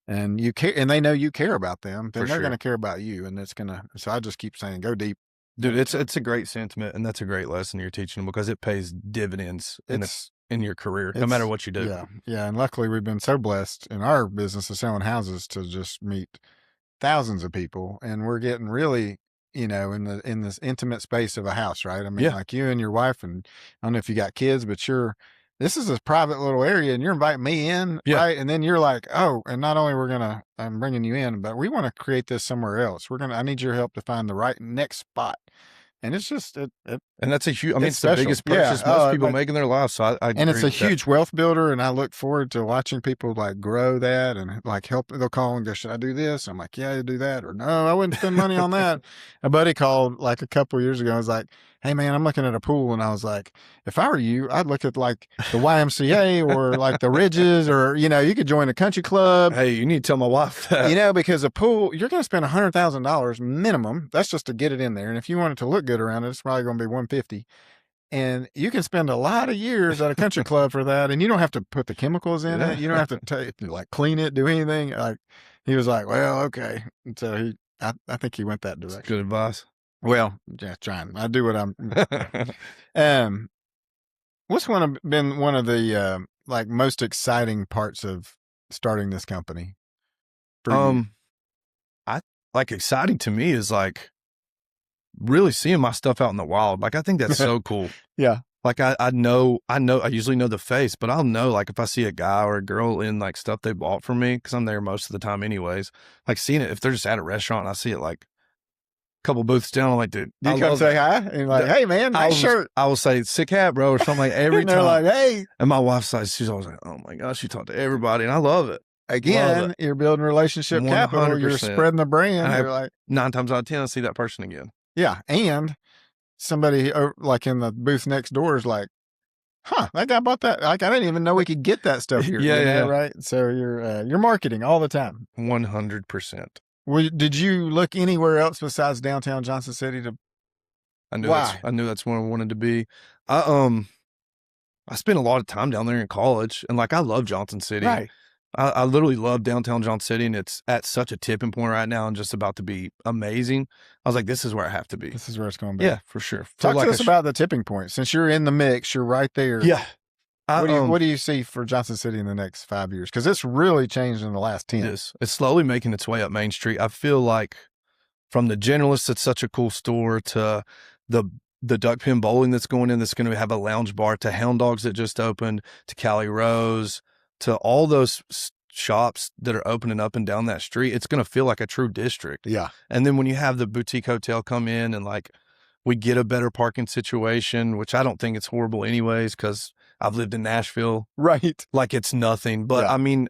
and you care and they know you care about them, For then they're going sure. to care about you and it's going to so I just keep saying go deep. Dude, it's a great sentiment and that's a great lesson you're teaching them because it pays dividends It's in your career, no matter it's what you do. yeah. Yeah, and luckily we've been so blessed in our business of selling houses to just meet thousands of people and we're getting really you know in this intimate space of a house, right? I mean Yeah. like you and your wife and I don't know if you got kids but you're this is a private little area and you're inviting me in, Yeah. right? And then you're like, oh, and not only we're gonna I'm bringing you in but we want to create this somewhere else. I need your help to find the right next spot. And it's just And that's a huge, I mean, it's it's the special, biggest yeah. purchase most people make in their lives. So I And it's agree a with that. huge wealth builder, and I look forward to watching people like grow that and like help. They'll call and go, "Should I do this?" I'm like, "Yeah, you do that," or "No, I wouldn't spend money on that." A buddy called like a couple years ago. I was like, "Hey, man, I'm looking at a pool," and I was like, "If I were you, I'd look at like the YMCA or like the Ridges, or you know, you could join a country club." Hey, you need to tell my wife You that. know, because a pool, you're going to spend $100,000 minimum. That's just to get it in there, and if you want it to look good around it, it's probably going to be 150 and you can spend a lot of years at a country club for that, and you don't have to put the chemicals in it. You don't Yeah. have to like clean it, do anything. Like he was like, well, okay. And so I think he went that That's direction. good advice. Well, yeah, trying. I do what I'm. um, been one of the like most exciting parts of starting this company for you? um, I like exciting to me is like really seeing my stuff out in the wild. Like I think that's so cool. Yeah, Like I usually know the face, but I'll know like if I see a guy or a girl in like stuff they bought from me, because I'm there most of the time anyways. Like seeing it if they're just at a restaurant and I see it like a couple booths down, I'm like, dude, do I you come love say it. hi and you're like, hey man, nice shirt? I will say sick hat, bro, or something like every And they're time. like, hey, And my wife's like, she's always like, oh my gosh, you talk to everybody, and I love it. again, you're building relationship capital. You're 100%. spreading the brand. And You're like, 9 times out of 10, I see that person again. yeah, and somebody like in the booth next door is like, huh, that guy bought that. Like, I didn't even know we could get that stuff here. Yeah, you know, yeah. right? So you're marketing all the time. 100%. Did you look anywhere else besides downtown Johnson City to? Why? I knew that's where I wanted to be. I I spent a lot of time down there in college, and like I love Johnson City. Right. I literally love downtown Johnson City, and it's at such a tipping point right now and just about to be amazing. I was like, this is where I have to be. This is where it's going to be. Yeah, for sure. Talk like to us about the tipping point. Since you're in the mix, you're right there. Yeah. What do you see for Johnson City in the next 5 years? Because it's really changed in the last 10. It's slowly making its way up Main Street. I feel like from the Generalist, that's such a cool store, to the duck pin bowling that's going in, that's going to have a lounge bar, to Hound Dogs that just opened, to Cali Rose, to all those shops that are opening up and down that street. It's going to feel like a true district. Yeah. And then when you have the boutique hotel come in and like we get a better parking situation, which I don't think it's horrible anyways, because I've lived in Nashville. Right. Like it's nothing. But Yeah. I mean,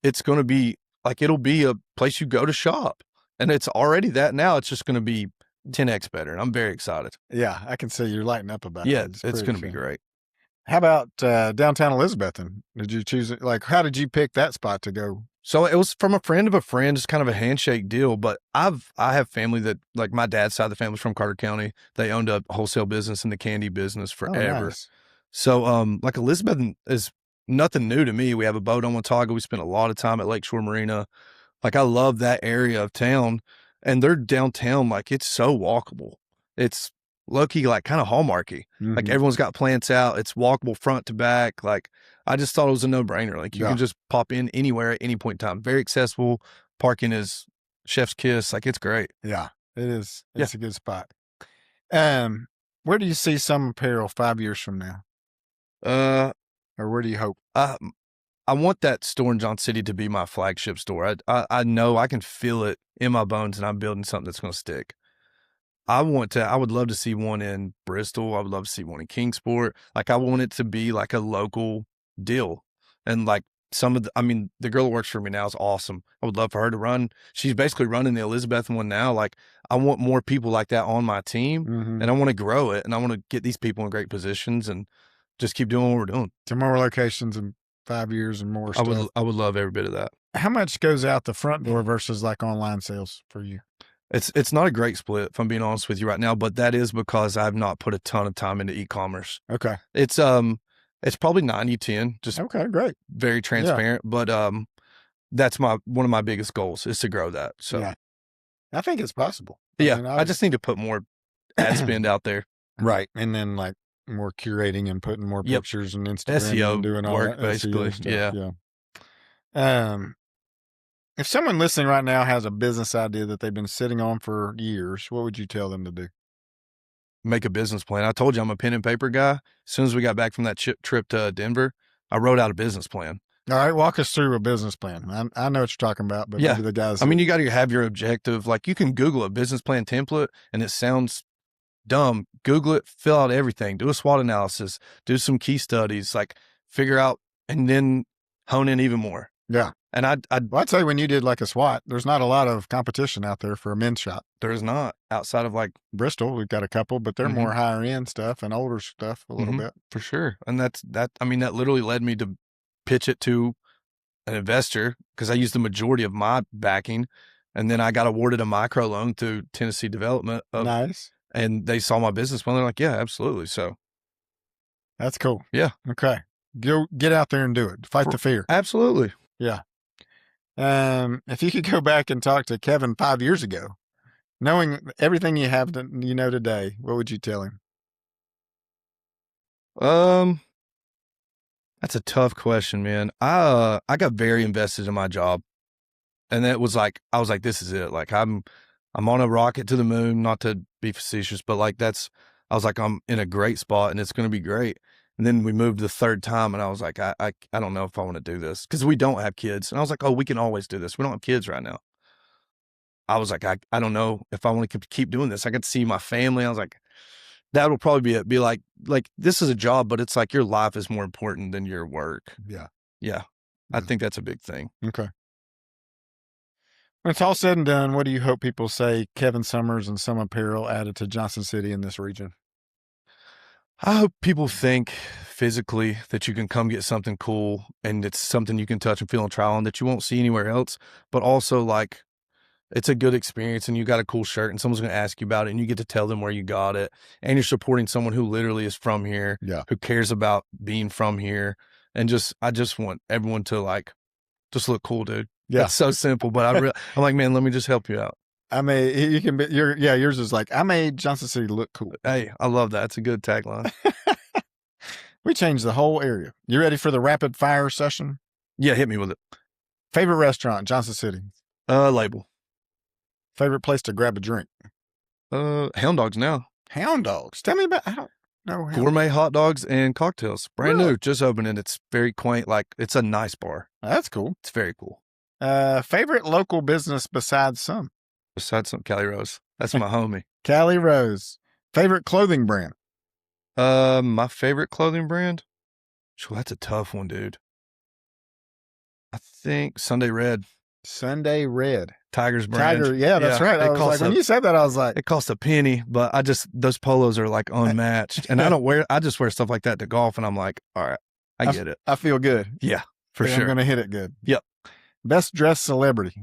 it's going to be like, it'll be a place you go to shop. And it's already that now. It's just going to be 10x better. And I'm very excited. Yeah, I can see you're lighting up about it. Yeah, it's going to be great. How about downtown Elizabethton? Did you choose it? Like, how did you pick that spot to go? So it was from a friend of a friend. It's kind of a handshake deal, but I have family that, like, my dad's side of the family's from Carter County. They owned a wholesale business in the candy business forever. Oh, nice. So, like, Elizabethton is nothing new to me. We have a boat on Watauga. We spent a lot of time at Lakeshore Marina. Like, I love that area of town, and their downtown, like, it's so walkable. It's low-key, like, kind of hallmarky. Like, everyone's got plants out. It's walkable front to back. Like, I just thought it was a no-brainer. Like, you can just pop in anywhere at any point in time. Very accessible. Parking is chef's kiss. Like, it's great. Yeah, it is. It's a good spot. Where do you see Some Apparel 5 years from now? Or where do you hope? I want that store in Johnson City to be my flagship store. I know I can feel it in my bones, and I'm building something that's going to stick. I would love to see one in Bristol. I would love to see one in Kingsport. Like, I want it to be like a local deal. And like the girl that works for me now is awesome. I would love for her to run. She's basically running the Elizabeth one now. Like, I want more people like that on my team, and I want to grow it, and I want to get these people in great positions and just keep doing what we're doing. To more locations in 5 years and more stuff. I would love every bit of that. How much goes out the front door versus like online sales for you? It's not a great split, if I'm being honest with you right now, but that is because I've not put a ton of time into e-commerce. Okay. It's probably 90-10, just okay, great. Very transparent, but that's one of my biggest goals is to grow that. So yeah. I think it's possible. I just need to put more ad spend out there. Right. And then like more curating and putting more pictures and Instagram SEO and doing all work, that basically. SEO stuff. Yeah. If someone listening right now has a business idea that they've been sitting on for years, what would you tell them to do? Make a business plan. I told you I'm a pen and paper guy. As soon as we got back from that trip to Denver, I wrote out a business plan. All right, walk us through a business plan. I know what you're talking about, but maybe the guys. I mean, you got to have your objective. Like, you can Google a business plan template, and it sounds dumb. Google it, fill out everything, do a SWOT analysis, do some key studies, like figure out, and then hone in even more. Yeah. And I'd say when you did like a SWOT, there's not a lot of competition out there for a men's shop. There is not, outside of like Bristol. We've got a couple, but they're more higher end stuff and older stuff a little bit. For sure. And that literally led me to pitch it to an investor because I used the majority of my backing. And then I got awarded a micro loan through Tennessee Development. Nice. And they saw my business plan. They're like, yeah, absolutely. So that's cool. Yeah. Okay. Go get out there and do it. Fight the fear. Absolutely. Yeah. If you could go back and talk to Kevin 5 years ago, knowing everything you have you know today, what would you tell him? That's a tough question, man. I got very invested in my job, and I was like, this is it. Like, I'm on a rocket to the moon, not to be facetious, but like I was like, I'm in a great spot and it's going to be great. And then we moved the third time, and I was like, I don't know if I want to do this because we don't have kids. And I was like, oh, we can always do this. We don't have kids right now. I was like, I don't know if I want to keep doing this. I got to see my family. I was like, that will probably be it. Be like this is a job, but it's like your life is more important than your work. Yeah. Yeah. I think that's a big thing. Okay. When it's all said and done, what do you hope people say Kevin Sommers and Some Apparel added to Johnson City in this region? I hope people think physically that you can come get something cool and it's something you can touch and feel and try on that you won't see anywhere else, but also like it's a good experience and you got a cool shirt and someone's going to ask you about it and you get to tell them where you got it and you're supporting someone who literally is from here, who cares about being from here. And I just want everyone to like, just look cool, dude. Yeah. It's so simple, but I'm like, man, let me just help you out. I mean, you can be, yours is like, I made Johnson City look cool. Hey, I love that. It's a good tagline. We changed the whole area. You ready for the rapid fire session? Yeah, hit me with it. Favorite restaurant, Johnson City? Label. Favorite place to grab a drink? Hound Dogs now. Hound Dogs. Tell me about, I don't know. Gourmet hot dogs and cocktails. Brand new, just opened, and it's very quaint. Like, it's a nice bar. That's cool. It's very cool. Favorite local business besides Some? Besides Some, Cali Rose. That's my homie. Cali Rose. Favorite clothing brand? My favorite clothing brand? Sure, that's a tough one, dude. I think Sunday Red. Sunday Red. Tiger's brand. Tiger, yeah, that's right. I was like, when you said that, I was like, it costs a penny, but those polos are like unmatched. And I just wear stuff like that to golf, and I'm like, all right, I get it. I feel good. Yeah, for sure. I'm going to hit it good. Yep. Best dressed celebrity.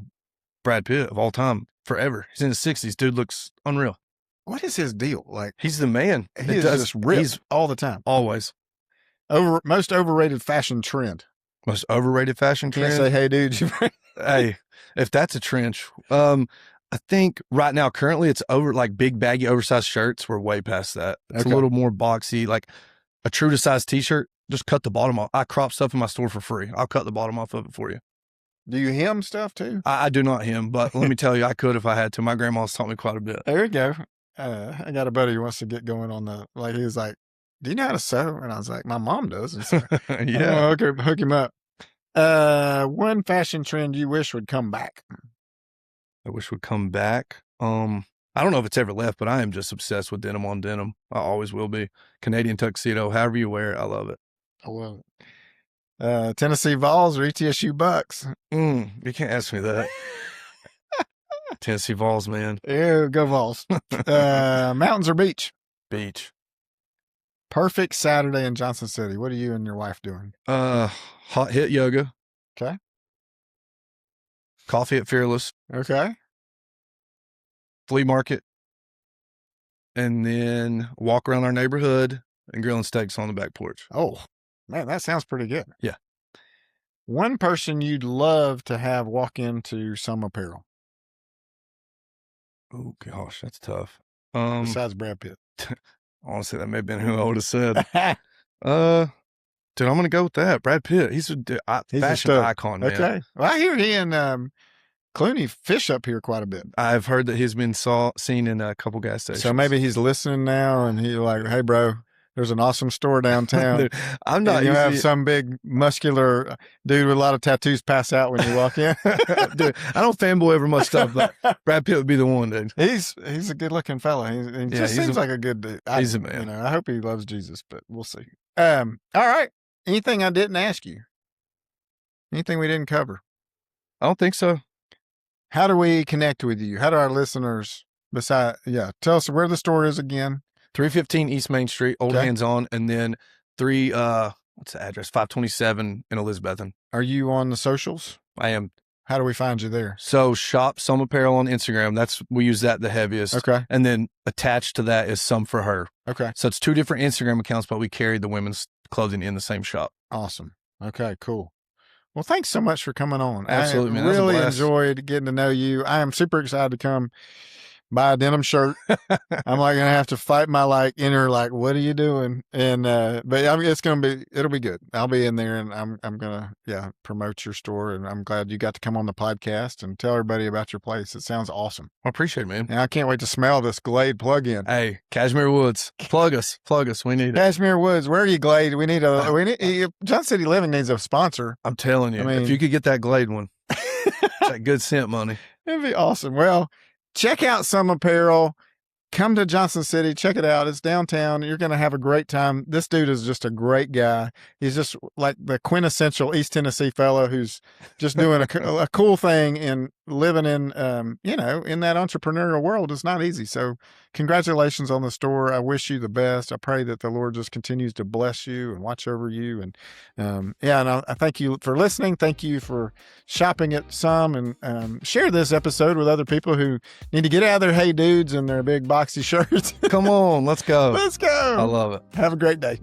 Brad Pitt of all time, forever. He's in his 60s. Dude looks unreal. What is his deal? Like, he's the man. He's just ripped. He's all the time. Always. Most overrated fashion trend. Most overrated fashion trend? Can't say, hey, dude. Hey, if that's a trend, I think right now, currently, it's over like big, baggy, oversized shirts. We're way past that. It's a little more boxy, like a true to size t-shirt. Just cut the bottom off. I crop stuff in my store for free. I'll cut the bottom off of it for you. Do you hem stuff too? I do not hem, but let me tell you, I could if I had to. My grandma's taught me quite a bit. There you go. I got a buddy who wants to get going on he was like, do you know how to sew? And I was like, my mom does. And so, yeah. Hook him up. One fashion trend you wish would come back. I wish would come back. I don't know if it's ever left, but I am just obsessed with denim on denim. I always will be. Canadian tuxedo, however you wear it, I love it. I love it. Tennessee Vols or ETSU Bucks? You can't ask me that. Tennessee Vols, man. Yeah, go Vols. Mountains or beach? Beach. Perfect Saturday in Johnson City. What are you and your wife doing? Hot hit yoga. Okay. Coffee at Fearless. Okay. Flea market. And then walk around our neighborhood and grilling steaks on the back porch. Oh, man, that sounds pretty good. Yeah. One person you'd love to have walk into Some Apparel. Oh, gosh, that's tough. Besides Brad Pitt. Honestly, that may have been who I would have said. Dude, I'm going to go with that. Brad Pitt. He's a fashion icon, man. Okay. Well, I hear he and Clooney fish up here quite a bit. I've heard that he's been seen in a couple gas stations. So maybe he's listening now and he's like, hey, bro, there's an awesome store downtown. Dude, I'm not. You have some big muscular dude with a lot of tattoos pass out when you walk in. Dude, I don't fanboy over much stuff, but Brad Pitt would be the one, dude. He's a good looking fella. He just seems like a good dude. He's a man. I hope he loves Jesus, but we'll see. All right. Anything I didn't ask you? Anything we didn't cover? I don't think so. How do we connect with you? How do our listeners tell us where the store is again? 315 East Main Street, Old Hands On, and then what's the address? 527 in Elizabethton. Are you on the socials? I am. How do we find you there? So shop Some Apparel on Instagram. We use that the heaviest. Okay. And then attached to that is Some for Her. Okay. So it's two different Instagram accounts, but we carry the women's clothing in the same shop. Awesome. Okay, cool. Well, thanks so much for coming on. Absolutely, man. I really enjoyed getting to know you. I am super excited to come buy a denim shirt. I'm like gonna have to fight my inner what are you doing? And but it'll be good. I'll be in there and I'm gonna promote your store, and I'm glad you got to come on the podcast and tell everybody about your place. It sounds awesome. I appreciate it, man. And I can't wait to smell this Glade plug-in. Hey, Cashmere Woods, plug us. We need it. Cashmere Woods, where are you, Glade? We need Johnson City Living needs a sponsor. I'm telling you, if you could get that Glade one, that good scent money. It'd be awesome. Well, check out Some Apparel. Come to Johnson City. Check it out. It's downtown. You're going to have a great time. This dude is just a great guy. He's just like the quintessential East Tennessee fellow who's just doing a cool thing and living in, in that entrepreneurial world. It's not easy. So congratulations on the store. I wish you the best. I pray that the Lord just continues to bless you and watch over you. And and I thank you for listening. Thank you for shopping at Some, and share this episode with other people who need to get out of their hey dudes and their big boxy shirts. Come on, let's go. Let's go. I love it. Have a great day.